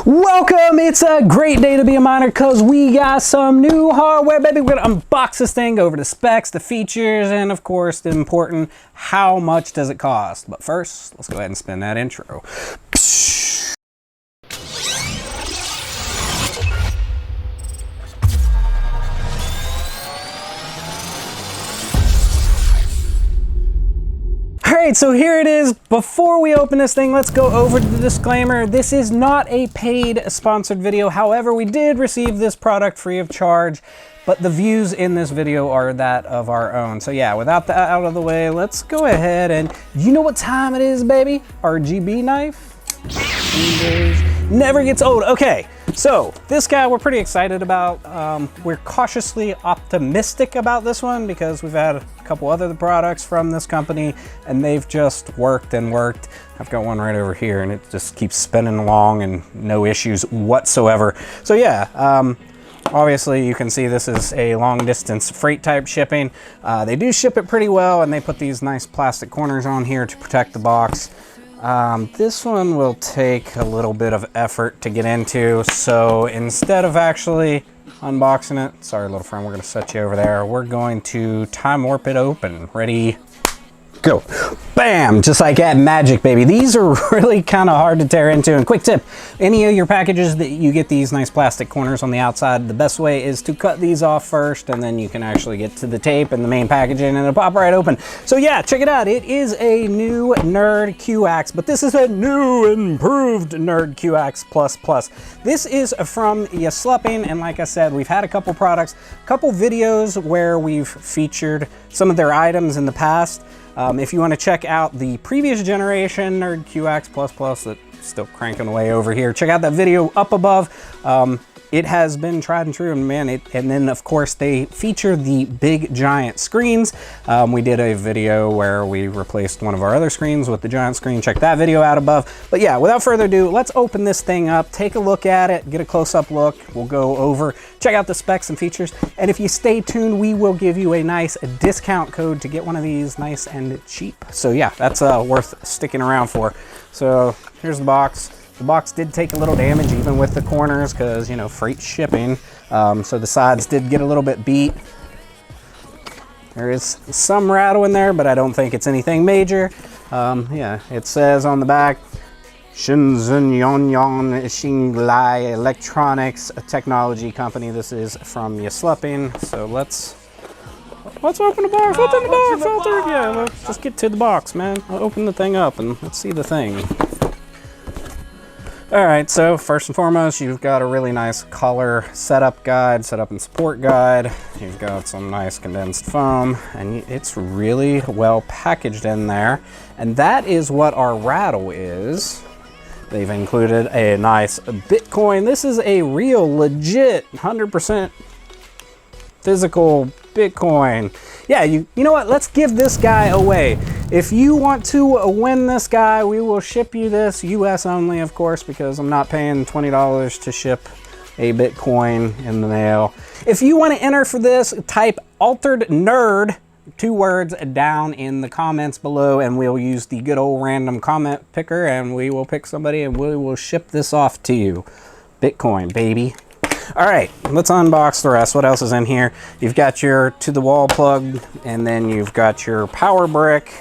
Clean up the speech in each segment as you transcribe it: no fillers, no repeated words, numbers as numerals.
Welcome! It's a great day to be a miner because we got some new hardware, baby. We're gonna unbox this thing, go over the specs, the features, and of course, the important, how much does it cost? But first, let's go ahead and spin that intro. Alright, so here it is. Before we open this thing, let's go over the disclaimer. This is not a paid sponsored video. However, we did receive this product free of charge, but the views in this video are that of our own. So yeah, without that out of the way, let's go ahead and, you know what time it is, baby? RGB knife never gets old. Okay, so this guy we're pretty excited about. We're cautiously optimistic about this one because we've had a couple other products from this company and they've just worked and worked. I've got one right over here and it just keeps spinning along and no issues whatsoever. So yeah, obviously you can see this is a long distance freight type shipping. They do ship it pretty well and they put these nice plastic corners on here to protect the box. This one will take a little bit of effort to get into, so instead of actually unboxing it, sorry little friend, we're going to set you over there, we're going to time warp it open. Ready? Go. Bam! Just like that magic, baby. These are really kind of hard to tear into. And quick tip, any of your packages that you get these nice plastic corners on the outside, the best way is to cut these off first and then you can actually get to the tape and the main packaging and it'll pop right open. So yeah, check it out. It is a new NerdqAxe, but this is a new improved NerdqAxe++. This is from NerdYYSP, and like I said, we've had a couple products, a couple videos where we've featured some of their items in the past. If you want to check out the previous generation NerdqAxe++ that's still cranking away over here, check out that video up above. It has been tried and true, and man, and then of course they feature the big giant screens. We did a video where we replaced one of our other screens with the giant screen. Check that video out above. But yeah, without further ado, let's open this thing up, take a look at it, get a close-up look. We'll go over, check out the specs and features, and if you stay tuned, we will give you a nice discount code to get one of these nice and cheap. So yeah, that's worth sticking around for. So here's the box. The box did take a little damage even with the corners because, you know, freight shipping. So the sides did get a little bit beat. There is some rattle in there, but I don't think it's anything major. Yeah, it says on the back, Shenzhen Yongyang Xinglai Electronics, a technology company. This is from NerdYYSP. So let's open the box. What's in the box, Altair? Yeah, let's just get to the box, man. I'll open the thing up and let's see the thing. All right, so first and foremost, you've got a really nice color setup guide, setup and support guide. You've got some nice condensed foam, and it's really well packaged in there. And that is what our rattle is. They've included a nice Bitcoin. This is a real, legit, 100% physical Bitcoin. Yeah, you know what? Let's give this guy away. If you want to win this guy, we will ship you this, US only, of course, because I'm not paying $20 to ship a Bitcoin in the mail. If you want to enter for this, type Altered Nerd, 2 words, down in the comments below, and we'll use the good old random comment picker, and we will pick somebody, and we will ship this off to you. Bitcoin, baby. All right, let's unbox the rest. What else is in here? You've got your to-the-wall plug, and then you've got your power brick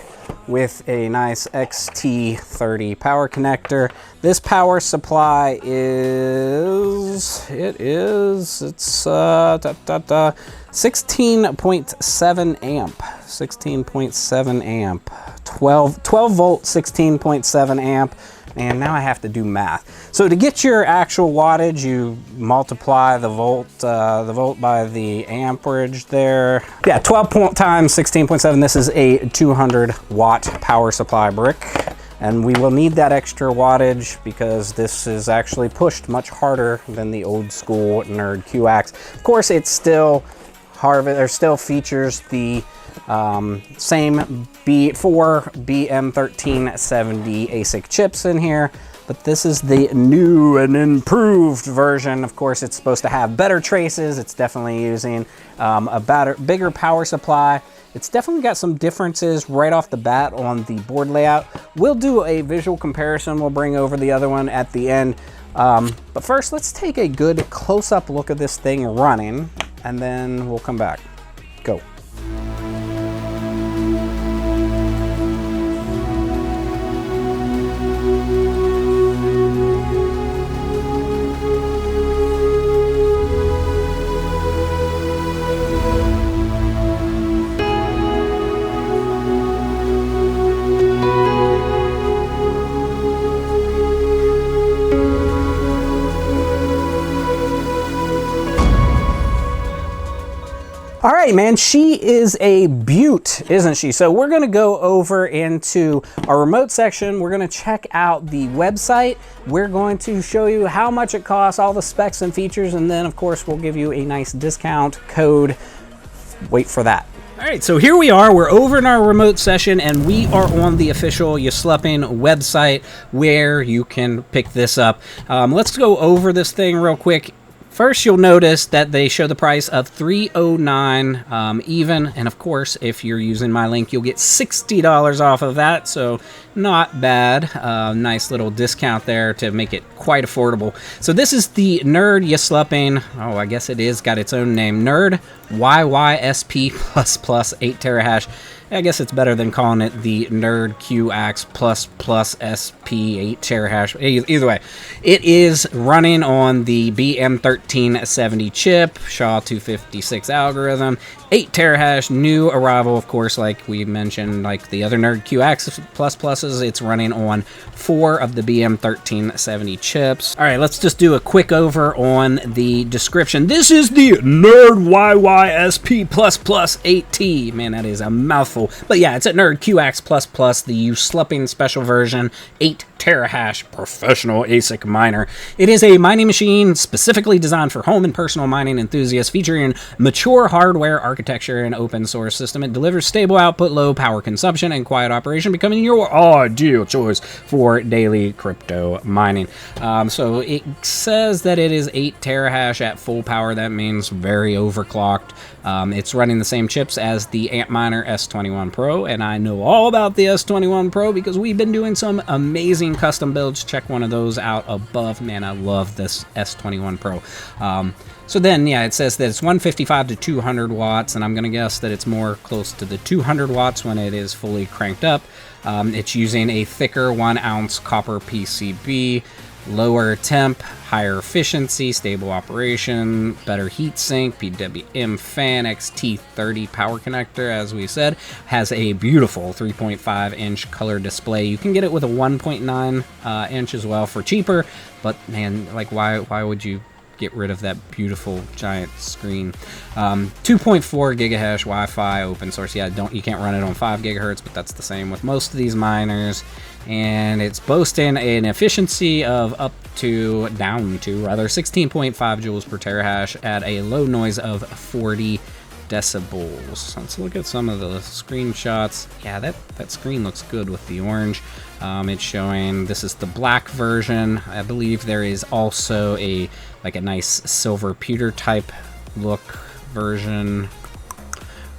with a nice XT30 power connector. This power supply is, it's 16.7 amp, 16.7 amp, 12 volt, 16.7 amp. And now I have to do math. So to get your actual wattage, you multiply the volt by the amperage there. Yeah, 12 times 16.7. This is a 200 watt power supply brick. And we will need that extra wattage because this is actually pushed much harder than the old school NerdqAxe. Of course, it's still still features the same 4 BM1370 ASIC chips in here, but this is the new and improved version. Of course, it's supposed to have better traces. It's definitely using a bigger power supply. It's definitely got some differences right off the bat on the board layout. We'll do a visual comparison. We'll bring over the other one at the end. But first, let's take a good close-up look at this thing running, and then we'll come back. Go. All right, man, she is a beaut, isn't she? So we're gonna go over into our remote section. We're gonna check out the website. We're going to show you how much it costs, all the specs and features, and then of course we'll give you a nice discount code. Wait for that. All right, so here we are. We're over in our remote session, and we are on the official NerdYYSP website where you can pick this up. Let's go over this thing real quick. First, you'll notice that they show the price of $309 even, and of course, if you're using my link, you'll get $60 off of that, so not bad. Nice little discount there to make it quite affordable. So this is the NerdYYSP, oh, I guess it is got its own name, NerdYYSP++ 8 terahash. I guess it's better than calling it the NerdqAxe ++SP 8 terahash. Either way, it is running on the BM1370 chip, SHA-256 algorithm, 8 terahash, new arrival, of course, like we mentioned, like the other NerdqAxe ++s, it's running on 4 of the BM1370 chips. All right, let's just do a quick over on the description. This is the NerdYYSP ++ 8T. Man, that is a mouthful. But yeah, it's a NerdqAxe ++, the USLPing special version, 8 terahash professional ASIC miner. It is a mining machine specifically designed for home and personal mining enthusiasts, featuring mature hardware architecture and open source system. It delivers stable output, low power consumption, and quiet operation, becoming your ideal choice for daily crypto mining. So it says that it is 8 terahash at full power. That means very overclocked. It's running the same chips as the Antminer S21 Pro, and I know all about the S21 Pro because we've been doing some amazing custom builds. Check one of those out above. Man, I love this S21 Pro. So then, yeah, it says that it's 155 to 200 watts, and I'm going to guess that it's more close to the 200 watts when it is fully cranked up. It's using a thicker 1-ounce copper PCB, lower temp, higher efficiency, stable operation, better heat sink, PWM fan, XT30 power connector, as we said, has a beautiful 3.5-inch color display. You can get it with a 1.9 inch as well for cheaper, but man, like why would you get rid of that beautiful giant screen? 2.4 gigahash Wi-Fi, open source. Yeah, you can't run it on 5 gigahertz, but that's the same with most of these miners. And it's boasting an efficiency of down to 16.5 joules per terahash at a low noise of 40 decibels. Let's look at some of the screenshots. Yeah, that screen looks good with the orange. It's showing this is the black version. I believe there is also a nice silver pewter type look version.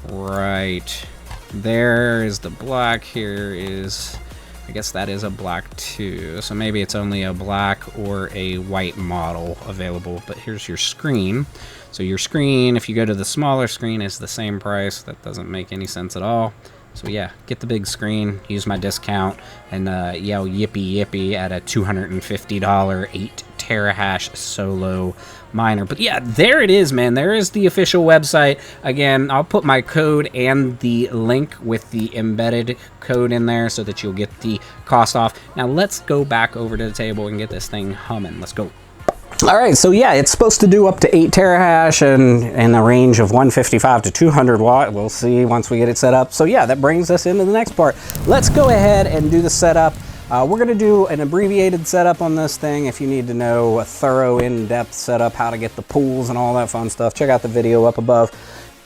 Right there is the black. Here is, I guess that is a black too. So maybe it's only a black or a white model available. But here's your screen. So your screen, if you go to the smaller screen, is the same price. That doesn't make any sense at all. So yeah, get the big screen, use my discount, and yell yippee yippee at a $250 8 terahash solo miner. But yeah, there it is, man. There is the official website. Again, I'll put my code and the link with the embedded code in there so that you'll get the cost off. Now let's go back over to the table and get this thing humming. Let's go. All right, so yeah, it's supposed to do up to 8 terahash and in a range of 155 to 200 watt. We'll see once we get it set up. So yeah, that brings us into the next part. Let's go ahead and do the setup. We're going to do an abbreviated setup on this thing. If you need to know a thorough, in-depth setup, how to get the pools and all that fun stuff, check out the video up above.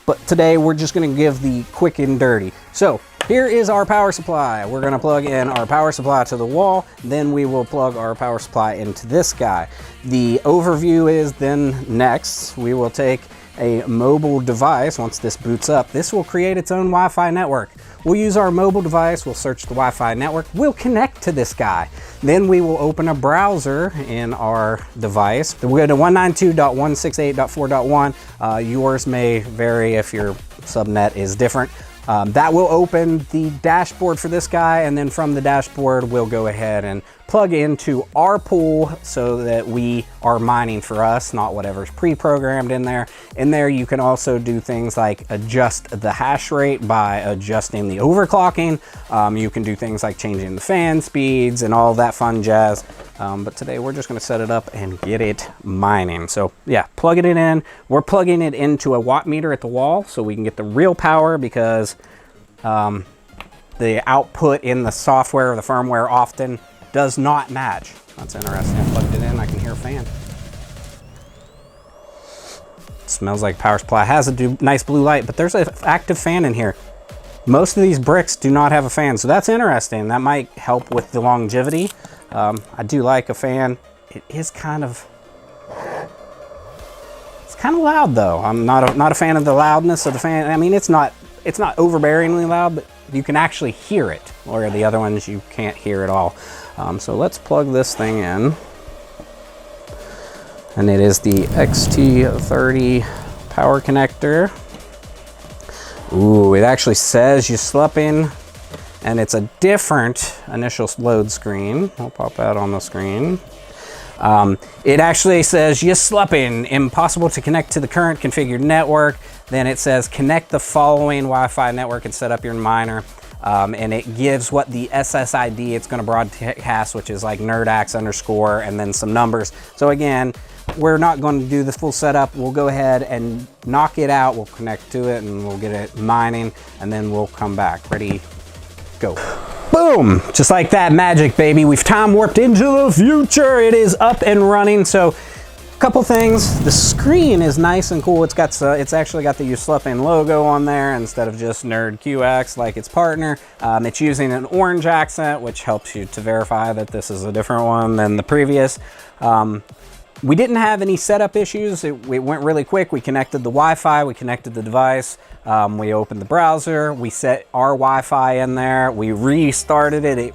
But today we're just going to give the quick and dirty. So here is our power supply. We're going to plug in our power supply to the wall. Then we will plug our power supply into this guy. The overview is then next we will take a mobile device, once this boots up, this will create its own Wi-Fi network. We'll use our mobile device, we'll search the Wi-Fi network, we'll connect to this guy. Then we will open a browser in our device. We'll go to 192.168.4.1. Yours may vary if your subnet is different. That will open the dashboard for this guy, and then from the dashboard, we'll go ahead and plug into our pool so that we are mining for us, not whatever's pre-programmed in there. In there, you can also do things like adjust the hash rate by adjusting the overclocking. You can do things like changing the fan speeds and all that fun jazz. But today we're just gonna set it up and get it mining. So yeah, plugging it in. We're plugging it into a watt meter at the wall so we can get the real power, because the output in the software or the firmware often does not match. That's interesting. I plugged it in, I can hear a fan. It smells like power supply. It has a nice blue light, but there's an active fan in here. Most of these bricks do not have a fan, so that's interesting. That might help with the longevity. I do like a fan. It is kind of loud though. I'm not a fan of the loudness of the fan. I mean, it's not overbearingly loud, but you can actually hear it, or the other ones you can't hear at all. So let's plug this thing in. And it is the XT30 power connector. Ooh, it actually says UYSP, and it's a different initial load screen. I'll pop that on the screen. It actually says UYSP, impossible to connect to the current configured network. Then it says connect the following Wi-Fi network and set up your miner. And it gives what the SSID it's going to broadcast, which is like NerdqAxe _ and then some numbers. So again, we're not going to do the full setup. We'll go ahead and knock it out. We'll connect to it and we'll get it mining, and then we'll come back. Ready, go. Boom, just like that, magic, baby. We've time warped into the future. It is up and running. So couple things. The screen is nice and cool. It's actually got the UYSP logo on there instead of just NerdqAxe like its partner. It's using an orange accent, which helps you to verify that this is a different one than the previous. We didn't have any setup issues. It went really quick. We connected the Wi-Fi, we connected the device, we opened the browser, we set our Wi-Fi in there, we restarted it, it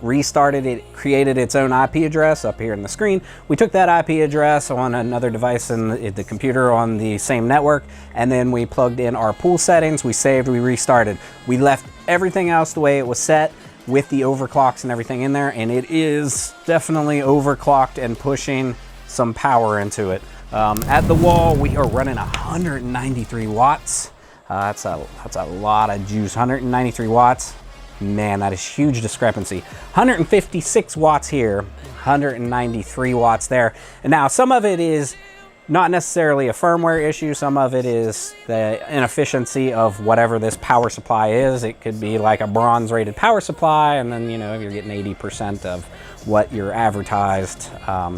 created its own IP address up here in the screen. We took that IP address on another device in the computer on the same network, and then we plugged in our pool settings, we saved, we restarted. We left everything else the way it was set with the overclocks and everything in there, and it is definitely overclocked and pushing some power into it. At the wall, we are running 193 watts. That's a lot of juice. 193 watts. Man, that is huge discrepancy. 156 watts here, 193 watts there. And now some of it is not necessarily a firmware issue. Some of it is the inefficiency of whatever this power supply is. It could be like a bronze rated power supply, and then, you know, you're getting 80% of what you're advertised.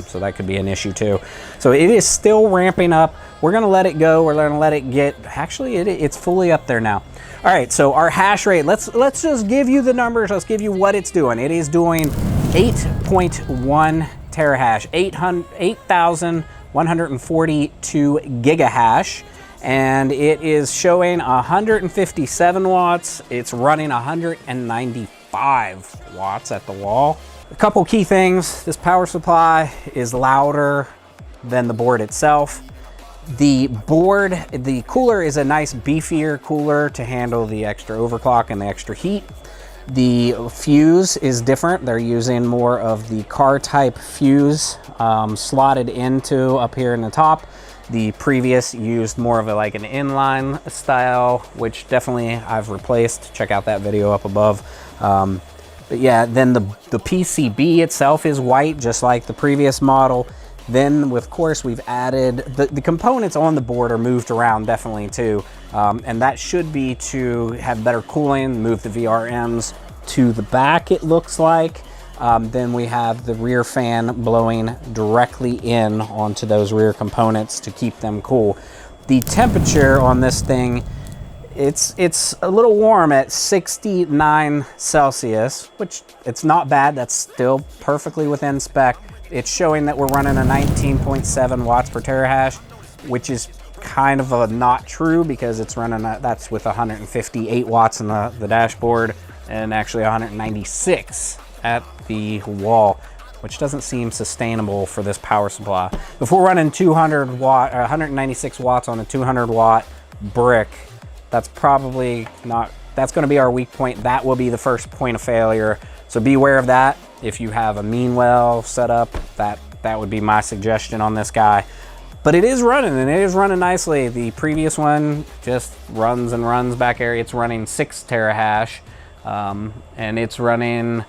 So that could be an issue too. So it is still ramping up. We're gonna let it go. We're gonna let it get, actually it's fully up there now. All right, so our hash rate, let's just give you the numbers. Let's give you what it's doing. It is doing 8.1 terahash, 8,142 gigahash, and it is showing 157 watts. It's running 195 watts at the wall. A couple key things: this power supply is louder than the board itself. The board, the cooler is a nice beefier cooler to handle the extra overclock and the extra heat. The fuse is different. They're using more of the car type fuse slotted into up here in the top. The previous used more of like an inline style, which definitely I've replaced. Check out that video up above. But yeah, then the PCB itself is white, just like the previous model. Then, of course, we've added, the components on the board are moved around definitely too. And that should be to have better cooling, move the VRMs to the back, it looks like. Then we have the rear fan blowing directly in onto those rear components to keep them cool. The temperature on this thing, it's a little warm at 69 Celsius, which it's not bad. That's still perfectly within spec. It's showing that we're running a 19.7 watts per terahash, which is kind of not true because it's running, that's with 158 watts in the dashboard and actually 196 at the wall, which doesn't seem sustainable for this power supply. If we're running 196 watts on a 200 watt brick, that's probably not, that's gonna be our weak point. That will be the first point of failure. So be aware of that. If you have a mean well set up, that would be my suggestion on this guy. But it is running, and it is running nicely. The previous one just runs and runs back here. It's running 6 terahash, and it's running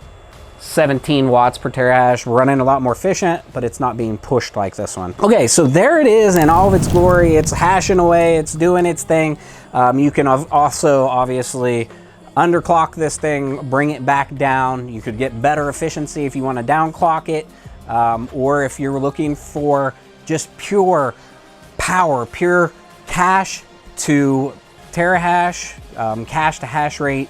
17 watts per terahash, running a lot more efficient, but it's not being pushed like this one. Okay, so there it is in all of its glory. It's hashing away, it's doing its thing. You can also obviously underclock this thing, bring it back down. You could get better efficiency if you want to downclock it, or if you're looking for just pure power, pure cache to terahash, cache to hash rate.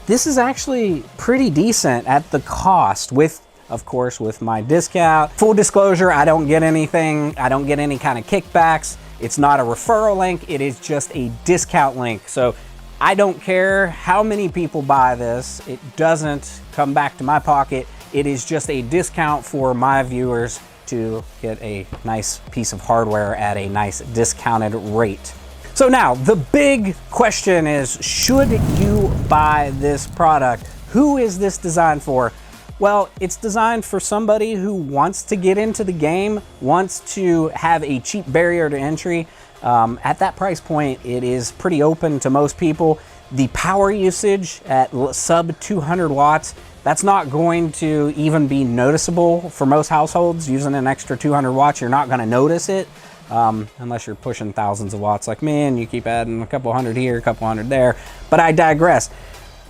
This is actually pretty decent at the cost with, of course, with my discount. Full disclosure, I don't get anything. I don't get any kind of kickbacks. It's not a referral link. It is just a discount link. So I don't care how many people buy this. It doesn't come back to my pocket. It is just a discount for my viewers to get a nice piece of hardware at a nice discounted rate. So now the big question is, should you buy this product? Who is this designed for? Well, it's designed for somebody who wants to get into the game, wants to have a cheap barrier to entry. At that price point, it is pretty open to most people. The power usage at sub 200 watts, that's not going to even be noticeable for most households. Using an extra 200 watts, you're not gonna notice it, unless you're pushing thousands of watts like me and you keep adding a couple hundred here, a couple hundred there, but I digress.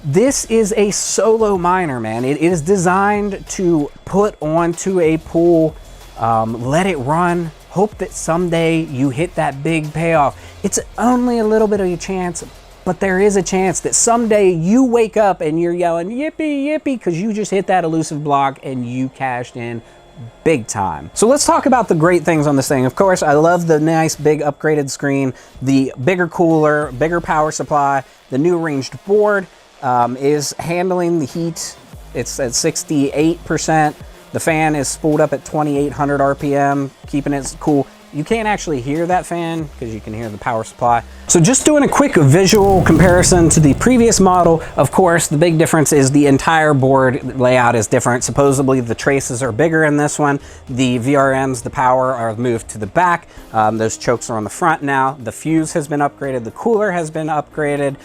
This is a solo miner, man. It is designed to put onto a pool, let it run, hope that someday you hit that big payoff. It's only a little bit of a chance, but there is a chance that someday you wake up and you're yelling, yippee, yippee, because you just hit that elusive block and you cashed in big time. So let's talk about the great things on this thing. Of course, I love the nice big upgraded screen, the bigger cooler, bigger power supply, the new ranged board is handling the heat. It's at 68%. The fan is spooled up at 2800 RPM, keeping it cool. You can't actually hear that fan because you can hear the power supply. So just doing a quick visual comparison to the previous model, of course, the big difference is the entire board layout is different. Supposedly the traces are bigger in this one. The VRMs, the power, are moved to the back. Those chokes are on the front now. The fuse has been upgraded. The cooler has been upgraded.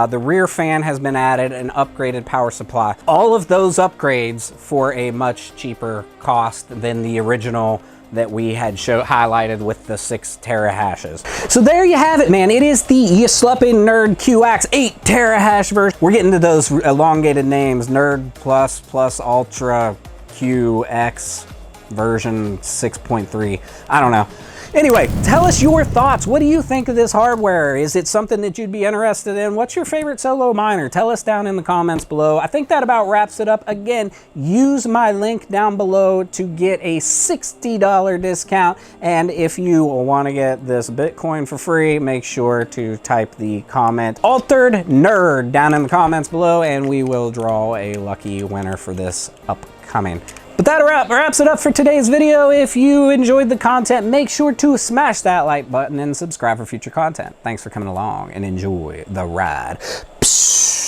The rear fan has been added, an upgraded power supply. All of those upgrades for a much cheaper cost than the original that we had highlighted with the 6 terahashes. So there you have it, man. It is the NerdqAxe 8 terahash version. We're getting to those elongated names, Nerd Plus, Plus Ultra, QX version 6.3. I don't know. Anyway, tell us your thoughts. What do you think of this hardware? Is it something that you'd be interested in? What's your favorite solo miner? Tell us down in the comments below. I think that about wraps it up. Again, use my link down below to get a $60 discount. And if you want to get this Bitcoin for free, make sure to type the comment Altered Nerd down in the comments below, and we will draw a lucky winner for this upcoming. But that wraps it up for today's video. If you enjoyed the content, make sure to smash that like button and subscribe for future content. Thanks for coming along and enjoy the ride. Psst.